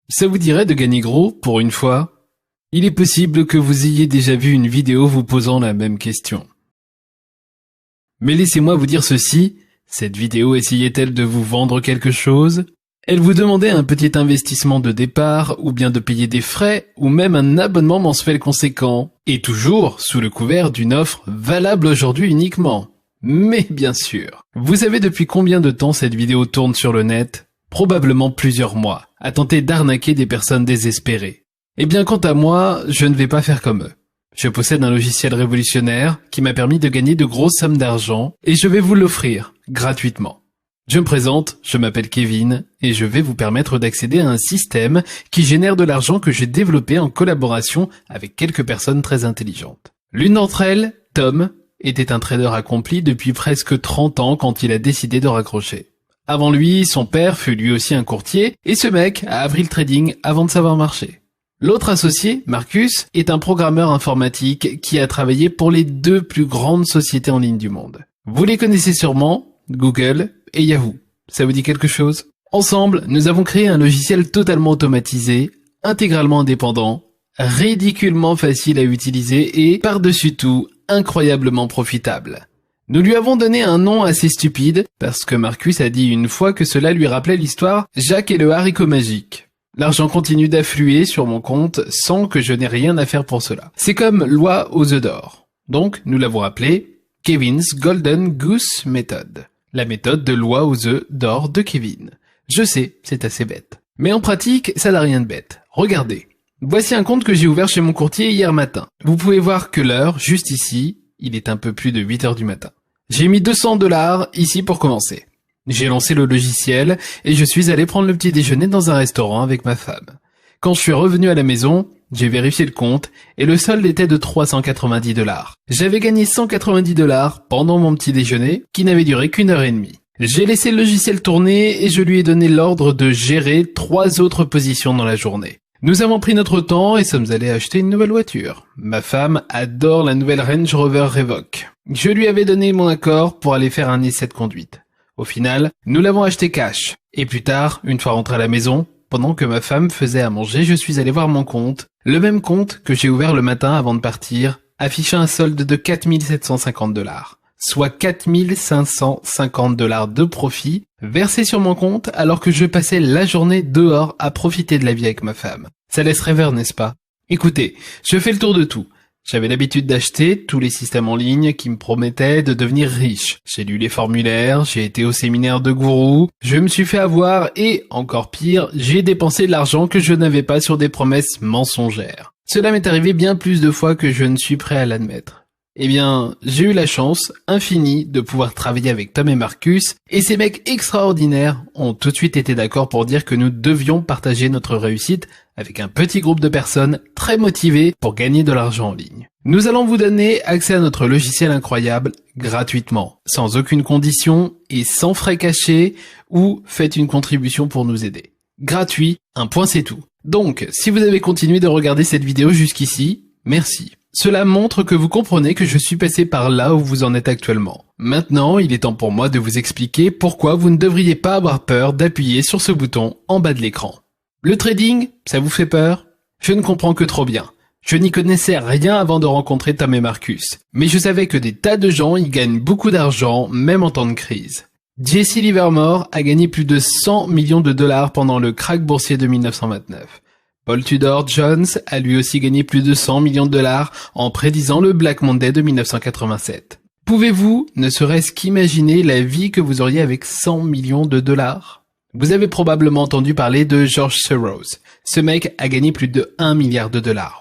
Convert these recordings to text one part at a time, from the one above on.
Ça vous dirait de gagner gros pour une fois? Il est possible que vous ayez déjà vu une vidéo vous posant la même question. Mais laissez-moi vous dire ceci, cette vidéo essayait-elle de vous vendre quelque chose? Elle vous demandait un petit investissement de départ, ou bien de payer des frais, ou même un abonnement mensuel conséquent, et toujours sous le couvert d'une offre valable aujourd'hui uniquement. Mais bien sûr, vous savez depuis combien de temps cette vidéo tourne sur le net? Probablement plusieurs mois, à tenter d'arnaquer des personnes désespérées. Eh bien quant à moi, je ne vais pas faire comme eux. Je possède un logiciel révolutionnaire qui m'a permis de gagner de grosses sommes d'argent et je vais vous l'offrir gratuitement. Je me présente, je m'appelle Kevin et je vais vous permettre d'accéder à un système qui génère de l'argent que j'ai développé en collaboration avec quelques personnes très intelligentes. L'une d'entre elles, Tom, était un trader accompli depuis presque 30 ans quand il a décidé de raccrocher. Avant lui, son père fut lui aussi un courtier, et ce mec a appris le trading avant de savoir marcher. L'autre associé, Marcus, est un programmeur informatique qui a travaillé pour les 2 plus grandes sociétés en ligne du monde. Vous les connaissez sûrement, Google et Yahoo. Ça vous dit quelque chose? Ensemble, nous avons créé un logiciel totalement automatisé, intégralement indépendant, ridiculement facile à utiliser et, par-dessus tout, incroyablement profitable. Nous lui avons donné un nom assez stupide, parce que Marcus a dit une fois que cela lui rappelait l'histoire Jacques et le haricot magique. L'argent continue d'affluer sur mon compte sans que je n'ai rien à faire pour cela. C'est comme loi aux œufs d'or. Donc, nous l'avons appelé Kevin's Golden Goose Method. La méthode de loi aux œufs d'or de Kevin. Je sais, c'est assez bête. Mais en pratique, ça n'a rien de bête. Regardez. Voici un compte que j'ai ouvert chez mon courtier hier matin. Vous pouvez voir que l'heure, juste ici, il est un peu plus de 8 heures du matin. J'ai mis $200 ici pour commencer. J'ai lancé le logiciel et je suis allé prendre le petit déjeuner dans un restaurant avec ma femme. Quand je suis revenu à la maison, j'ai vérifié le compte et le solde était de $390. J'avais gagné $190 pendant mon petit déjeuner qui n'avait duré qu'1 heure et demie. J'ai laissé le logiciel tourner et je lui ai donné l'ordre de gérer 3 autres positions dans la journée. Nous avons pris notre temps et sommes allés acheter une nouvelle voiture. Ma femme adore la nouvelle Range Rover Revoque. Je lui avais donné mon accord pour aller faire un essai de conduite. Au final, nous l'avons acheté cash. Et plus tard, une fois rentré à la maison, pendant que ma femme faisait à manger, je suis allé voir mon compte. Le même compte que j'ai ouvert le matin avant de partir, affichant un solde de $4 750. Soit $4 550 de profit versé sur mon compte alors que je passais la journée dehors à profiter de la vie avec ma femme. Ça laisse rêveur, n'est-ce pas? Écoutez, je fais le tour de tout. J'avais l'habitude d'acheter tous les systèmes en ligne qui me promettaient de devenir riche. J'ai lu les formulaires, j'ai été au séminaire de gourou, je me suis fait avoir et, encore pire, j'ai dépensé de l'argent que je n'avais pas sur des promesses mensongères. Cela m'est arrivé bien plus de fois que je ne suis prêt à l'admettre. Eh bien, j'ai eu la chance infinie de pouvoir travailler avec Tom et Marcus, et ces mecs extraordinaires ont tout de suite été d'accord pour dire que nous devions partager notre réussite avec un petit groupe de personnes très motivées pour gagner de l'argent en ligne. Nous allons vous donner accès à notre logiciel incroyable gratuitement, sans aucune condition et sans frais cachés, ou faites une contribution pour nous aider. Gratuit, un point c'est tout. Donc, si vous avez continué de regarder cette vidéo jusqu'ici, merci. Cela montre que vous comprenez que je suis passé par là où vous en êtes actuellement. Maintenant, il est temps pour moi de vous expliquer pourquoi vous ne devriez pas avoir peur d'appuyer sur ce bouton en bas de l'écran. Le trading, ça vous fait peur? Je ne comprends que trop bien. Je n'y connaissais rien avant de rencontrer Tom et Marcus, mais je savais que des tas de gens y gagnent beaucoup d'argent, même en temps de crise. Jesse Livermore a gagné plus de $100 millions pendant le krach boursier de 1929. Paul Tudor Jones a lui aussi gagné plus de $100 millions en prédisant le Black Monday de 1987. Pouvez-vous, ne serait-ce qu'imaginer la vie que vous auriez avec $100 millions? Vous avez probablement entendu parler de George Soros. Ce mec a gagné plus de $1 milliard.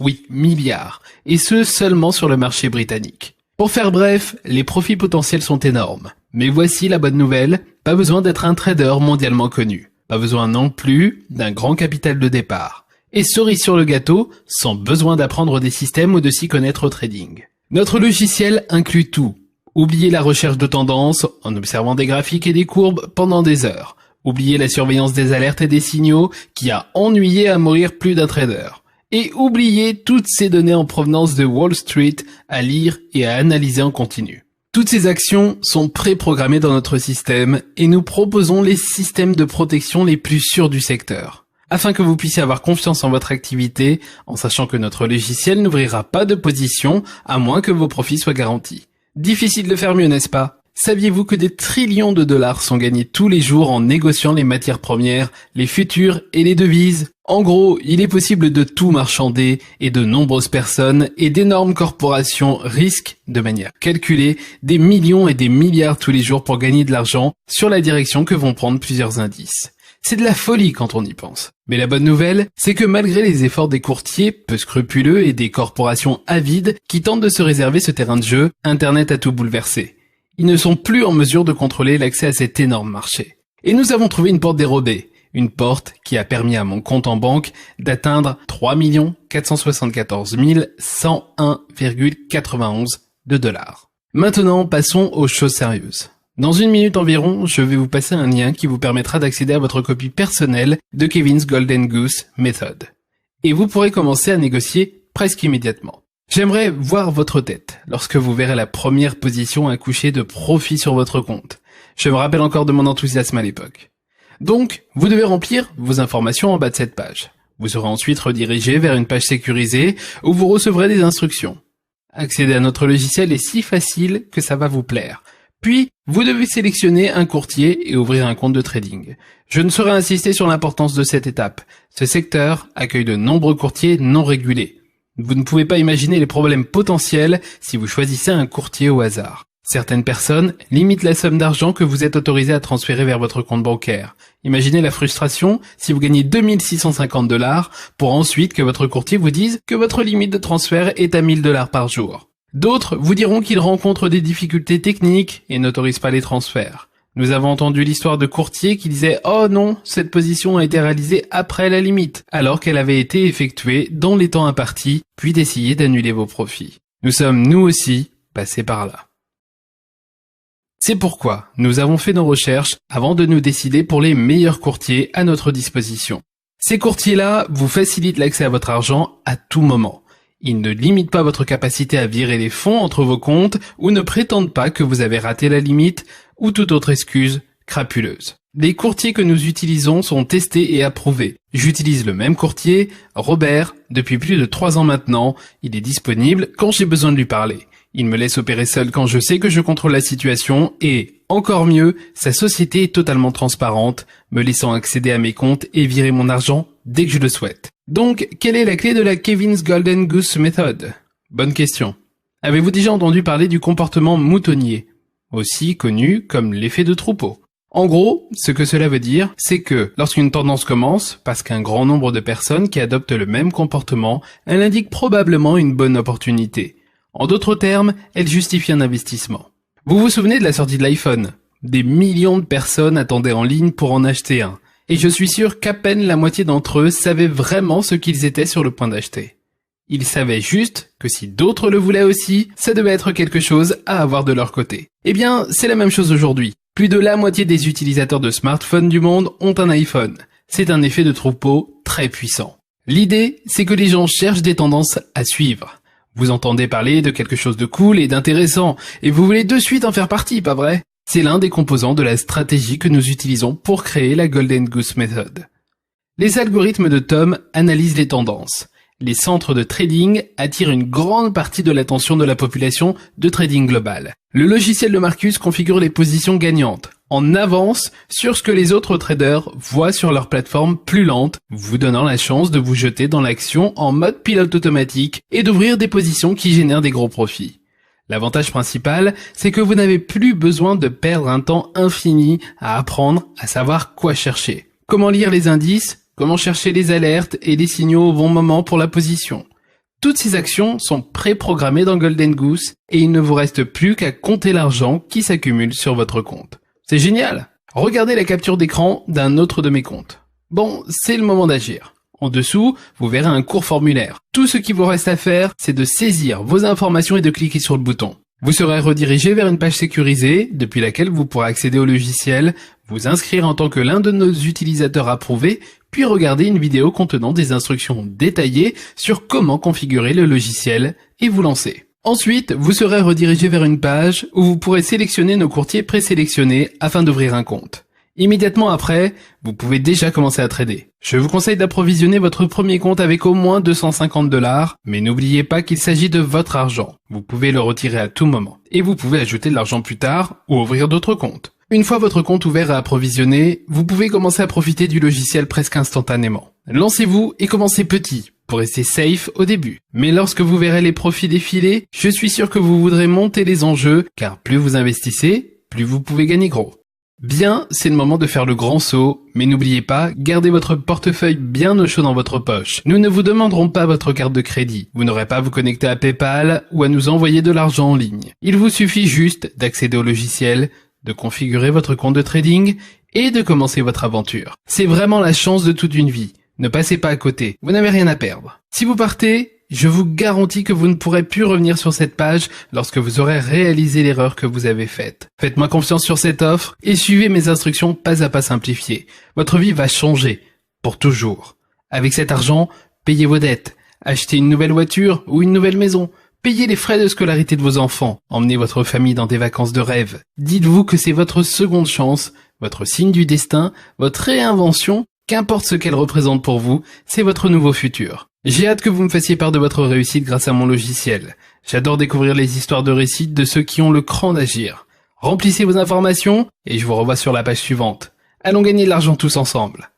Oui, milliards. Et ce, seulement sur le marché britannique. Pour faire bref, les profits potentiels sont énormes. Mais voici la bonne nouvelle, pas besoin d'être un trader mondialement connu. Pas besoin non plus d'un grand capital de départ. Et cerise sur le gâteau, sans besoin d'apprendre des systèmes ou de s'y connaître au trading. Notre logiciel inclut tout. Oubliez la recherche de tendances en observant des graphiques et des courbes pendant des heures. Oubliez la surveillance des alertes et des signaux qui a ennuyé à mourir plus d'un trader. Et oubliez toutes ces données en provenance de Wall Street à lire et à analyser en continu. Toutes ces actions sont préprogrammées dans notre système et nous proposons les systèmes de protection les plus sûrs du secteur. afin que vous puissiez avoir confiance en votre activité, en sachant que notre logiciel n'ouvrira pas de position à moins que vos profits soient garantis. Difficile de faire mieux, n'est-ce pas? Saviez-vous que des trillions de dollars sont gagnés tous les jours en négociant les matières premières, les futurs et les devises? En gros, il est possible de tout marchander et de nombreuses personnes et d'énormes corporations risquent, de manière calculée, des millions et des milliards tous les jours pour gagner de l'argent sur la direction que vont prendre plusieurs indices. C'est de la folie quand on y pense. Mais la bonne nouvelle, c'est que malgré les efforts des courtiers peu scrupuleux et des corporations avides qui tentent de se réserver ce terrain de jeu, Internet a tout bouleversé. Ils ne sont plus en mesure de contrôler l'accès à cet énorme marché. Et nous avons trouvé une porte dérobée. Une porte qui a permis à mon compte en banque d'atteindre 3 474 101,91 $. Maintenant, passons aux choses sérieuses. Dans une minute environ, je vais vous passer un lien qui vous permettra d'accéder à votre copie personnelle de Kevin's Golden Goose Method. Et vous pourrez commencer à négocier presque immédiatement. J'aimerais voir votre tête lorsque vous verrez la première position accoucher de profit sur votre compte. Je me rappelle encore de mon enthousiasme à l'époque. Donc, vous devez remplir vos informations en bas de cette page. Vous serez ensuite redirigé vers une page sécurisée où vous recevrez des instructions. Accéder à notre logiciel est si facile que ça va vous plaire. Puis, vous devez sélectionner un courtier et ouvrir un compte de trading. Je ne saurais insister sur l'importance de cette étape. Ce secteur accueille de nombreux courtiers non régulés. Vous ne pouvez pas imaginer les problèmes potentiels si vous choisissez un courtier au hasard. Certaines personnes limitent la somme d'argent que vous êtes autorisé à transférer vers votre compte bancaire. Imaginez la frustration si vous gagnez 2650 $ pour ensuite que votre courtier vous dise que votre limite de transfert est à 1000 $ par jour. D'autres vous diront qu'ils rencontrent des difficultés techniques et n'autorisent pas les transferts. Nous avons entendu l'histoire de courtiers qui disaient « Oh non, cette position a été réalisée après la limite », alors qu'elle avait été effectuée dans les temps impartis, puis d'essayer d'annuler vos profits. Nous sommes, nous aussi, passés par là. C'est pourquoi nous avons fait nos recherches avant de nous décider pour les meilleurs courtiers à notre disposition. Ces courtiers-là vous facilitent l'accès à votre argent à tout moment. Ils ne limitent pas votre capacité à virer les fonds entre vos comptes ou ne prétendent pas que vous avez raté la limite ou toute autre excuse crapuleuse. Les courtiers que nous utilisons sont testés et approuvés. J'utilise le même courtier, Robert, depuis plus de 3 ans maintenant. Il est disponible quand j'ai besoin de lui parler. Il me laisse opérer seul quand je sais que je contrôle la situation et, encore mieux, sa société est totalement transparente, me laissant accéder à mes comptes et virer mon argent dès que je le souhaite. Donc, quelle est la clé de la Kevin's Golden Goose Method? Bonne question. Avez-vous déjà entendu parler du comportement moutonnier, aussi connu comme l'effet de troupeau? En gros, ce que cela veut dire, c'est que lorsqu'une tendance commence, parce qu'un grand nombre de personnes qui adoptent le même comportement, elle indique probablement une bonne opportunité. En d'autres termes, elle justifie un investissement. Vous vous souvenez de la sortie de l'iPhone? Des millions de personnes attendaient en ligne pour en acheter un. Et je suis sûr qu'à peine la moitié d'entre eux savaient vraiment ce qu'ils étaient sur le point d'acheter. Ils savaient juste que si d'autres le voulaient aussi, ça devait être quelque chose à avoir de leur côté. Eh bien, c'est la même chose aujourd'hui. Plus de la moitié des utilisateurs de smartphones du monde ont un iPhone. C'est un effet de troupeau très puissant. L'idée, c'est que les gens cherchent des tendances à suivre. Vous entendez parler de quelque chose de cool et d'intéressant, et vous voulez de suite en faire partie, pas vrai? C'est l'un des composants de la stratégie que nous utilisons pour créer la Golden Goose Method. Les algorithmes de Tom analysent les tendances. Les centres de trading attirent une grande partie de l'attention de la population de trading global. Le logiciel de Marcus configure les positions gagnantes, en avance sur ce que les autres traders voient sur leur plateforme plus lente, vous donnant la chance de vous jeter dans l'action en mode pilote automatique et d'ouvrir des positions qui génèrent des gros profits. L'avantage principal, c'est que vous n'avez plus besoin de perdre un temps infini à apprendre à savoir quoi chercher. Comment lire les indices, comment chercher les alertes et les signaux au bon moment pour la position. Toutes ces actions sont préprogrammées dans Golden Goose et il ne vous reste plus qu'à compter l'argent qui s'accumule sur votre compte. C'est génial! Regardez la capture d'écran d'un autre de mes comptes. Bon, c'est le moment d'agir. En dessous, vous verrez un court formulaire. Tout ce qui vous reste à faire, c'est de saisir vos informations et de cliquer sur le bouton. Vous serez redirigé vers une page sécurisée, depuis laquelle vous pourrez accéder au logiciel, vous inscrire en tant que l'un de nos utilisateurs approuvés, puis regarder une vidéo contenant des instructions détaillées sur comment configurer le logiciel et vous lancer. Ensuite, vous serez redirigé vers une page où vous pourrez sélectionner nos courtiers présélectionnés afin d'ouvrir un compte. Immédiatement après, vous pouvez déjà commencer à trader. Je vous conseille d'approvisionner votre premier compte avec au moins 250 $, mais n'oubliez pas qu'il s'agit de votre argent. Vous pouvez le retirer à tout moment. Et vous pouvez ajouter de l'argent plus tard ou ouvrir d'autres comptes. Une fois votre compte ouvert et approvisionné, vous pouvez commencer à profiter du logiciel presque instantanément. Lancez-vous et commencez petit, pour rester safe au début. Mais lorsque vous verrez les profits défiler, je suis sûr que vous voudrez monter les enjeux, car plus vous investissez, plus vous pouvez gagner gros. Bien, c'est le moment de faire le grand saut, mais n'oubliez pas, gardez votre portefeuille bien au chaud dans votre poche. Nous ne vous demanderons pas votre carte de crédit, vous n'aurez pas à vous connecter à PayPal ou à nous envoyer de l'argent en ligne. Il vous suffit juste d'accéder au logiciel, de configurer votre compte de trading et de commencer votre aventure. C'est vraiment la chance de toute une vie. Ne passez pas à côté, vous n'avez rien à perdre. Si vous partez, je vous garantis que vous ne pourrez plus revenir sur cette page lorsque vous aurez réalisé l'erreur que vous avez faite. Faites-moi confiance sur cette offre et suivez mes instructions pas à pas simplifiées. Votre vie va changer, pour toujours. Avec cet argent, payez vos dettes, achetez une nouvelle voiture ou une nouvelle maison, payez les frais de scolarité de vos enfants, emmenez votre famille dans des vacances de rêve. Dites-vous que c'est votre seconde chance, votre signe du destin, votre réinvention. Qu'importe ce qu'elle représente pour vous, c'est votre nouveau futur. J'ai hâte que vous me fassiez part de votre réussite grâce à mon logiciel. J'adore découvrir les histoires de réussite de ceux qui ont le cran d'agir. Remplissez vos informations et je vous revois sur la page suivante. Allons gagner de l'argent tous ensemble.